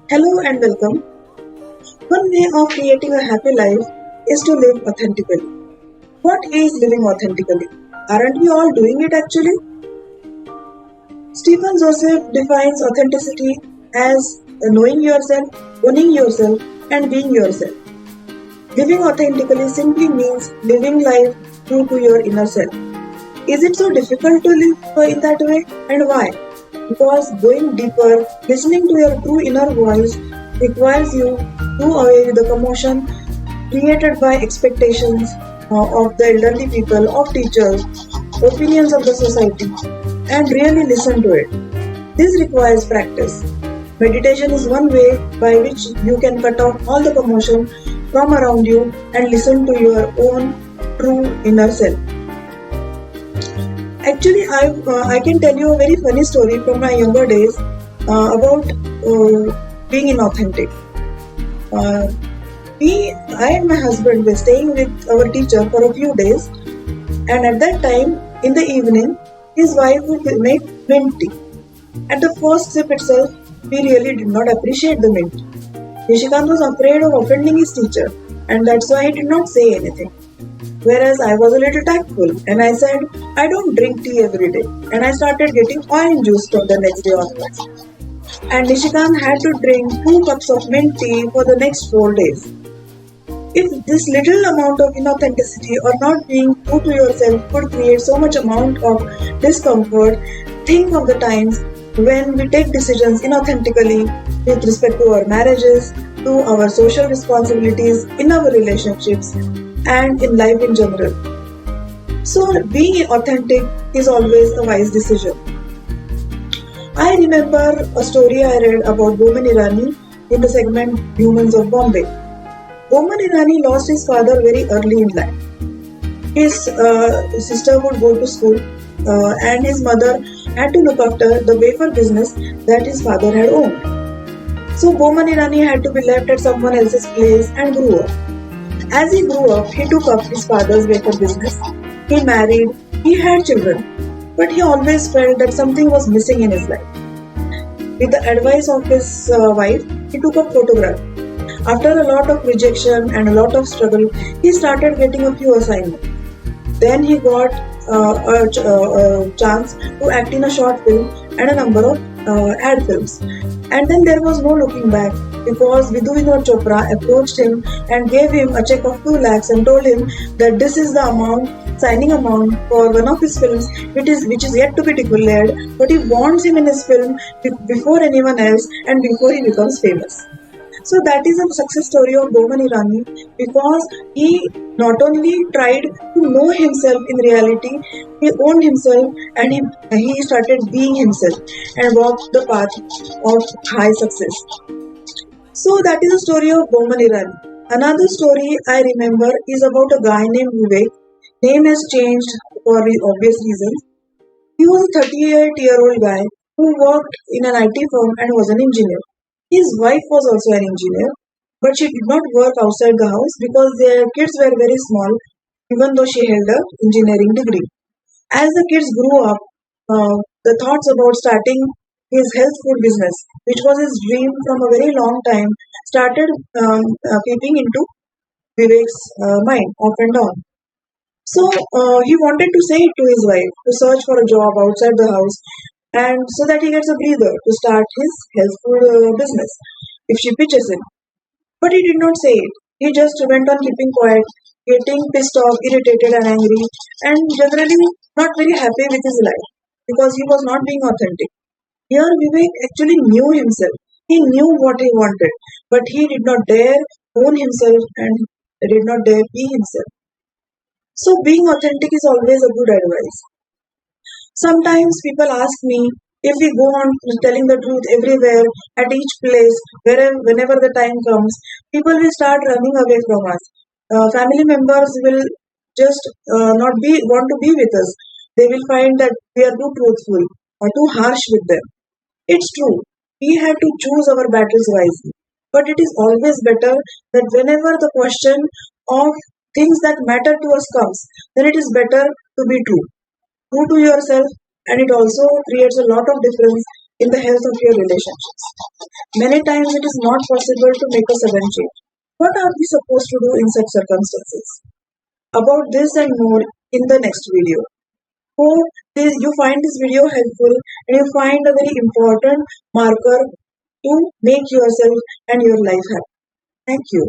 Hello and welcome. One way of creating a happy life is to live authentically. What is living authentically? Aren't we all doing it actually? Stephan Joseph defines authenticity as knowing yourself, owning yourself, and being yourself. Living authentically simply means living life true to your inner self. Is it so difficult to live in that way? And why? Because going deeper, listening to your true inner voice requires you to do away with the commotion created by expectations of the elderly people, of teachers, opinions of the society, and really listen to it. This requires practice. Meditation is one way by which you can cut off all the commotion from around you and listen to your own true inner self. Actually, I can tell you a very funny story from my younger days about being inauthentic. Uh, I and my husband were staying with our teacher for a few days, and at that time, in the evening, his wife would make mint tea. At the first sip itself, we really did not appreciate the mint. Nishikant was afraid of offending his teacher, and that's why he did not say anything. Whereas I was a little tactful and I said, I don't drink tea every day. And I started getting orange juice from the next day onwards. And Nishikant had to drink 2 cups of mint tea for the next 4 days. If this little amount of inauthenticity or not being true to yourself could create so much amount of discomfort, think of the times when we take decisions inauthentically with respect to our marriages, to our social responsibilities, in our relationships, and in life in general. So, being authentic is always a wise decision. I remember a story I read about Boman Irani in the segment Humans of Bombay. Boman Irani lost his father very early in life. His sister would go to school and his mother had to look after the wafer business that his father had owned. So Boman Irani had to be left at someone else's place and grew up. As he grew up, he took up his father's wafer business. He married, he had children, but he always felt that something was missing in his life. With the advice of his wife, he took up photography. After a lot of rejection and a lot of struggle, he started getting a few assignments. Then he got a chance to act in a short film and a number of ad films. And then there was no looking back because Vidhu Vinod Chopra approached him and gave him a check of 2 lakhs and told him that this is the signing amount for one of his films, which is yet to be declared, but he wants him in his film before anyone else and before he becomes famous. So that is a success story of Boman Irani because he not only tried to know himself in reality, he owned himself and he started being himself and walked the path of high success. So that is the story of Boman Irani. Another story I remember is about a guy named Vivek. Name has changed for obvious reasons. He was a 38-year-old guy who worked in an IT firm and was an engineer. His wife was also an engineer, but she did not work outside the house because their kids were very small, even though she held an engineering degree. As the kids grew up, the thoughts about starting his health food business, which was his dream from a very long time, started creeping into Vivek's mind off and on. So he wanted to say it to his wife to search for a job outside the house and so that he gets a breather to start his health food business if she pitches him. But he did not say it. He just went on keeping quiet, getting pissed off, irritated, and angry, and generally not very happy with his life because he was not being authentic. Here, Vivek actually knew himself. He knew what he wanted, but he did not dare own himself and did not dare be himself. So, being authentic is always a good advice. Sometimes people ask me if we go on telling the truth everywhere, at each place, whenever the time comes, people will start running away from us. Family members will just not be want to be with us. They will find that we are too truthful or too harsh with them. It's true. We have to choose our battles wisely. But it is always better that whenever the question of things that matter to us comes, then it is better to be true to yourself, and it also creates a lot of difference in the health of your relationships. Many times it is not possible to make a sudden change. What are we supposed to do in such circumstances? About this and more in the next video. Hope you find this video helpful and you find a very important marker to make yourself and your life happy. Thank you.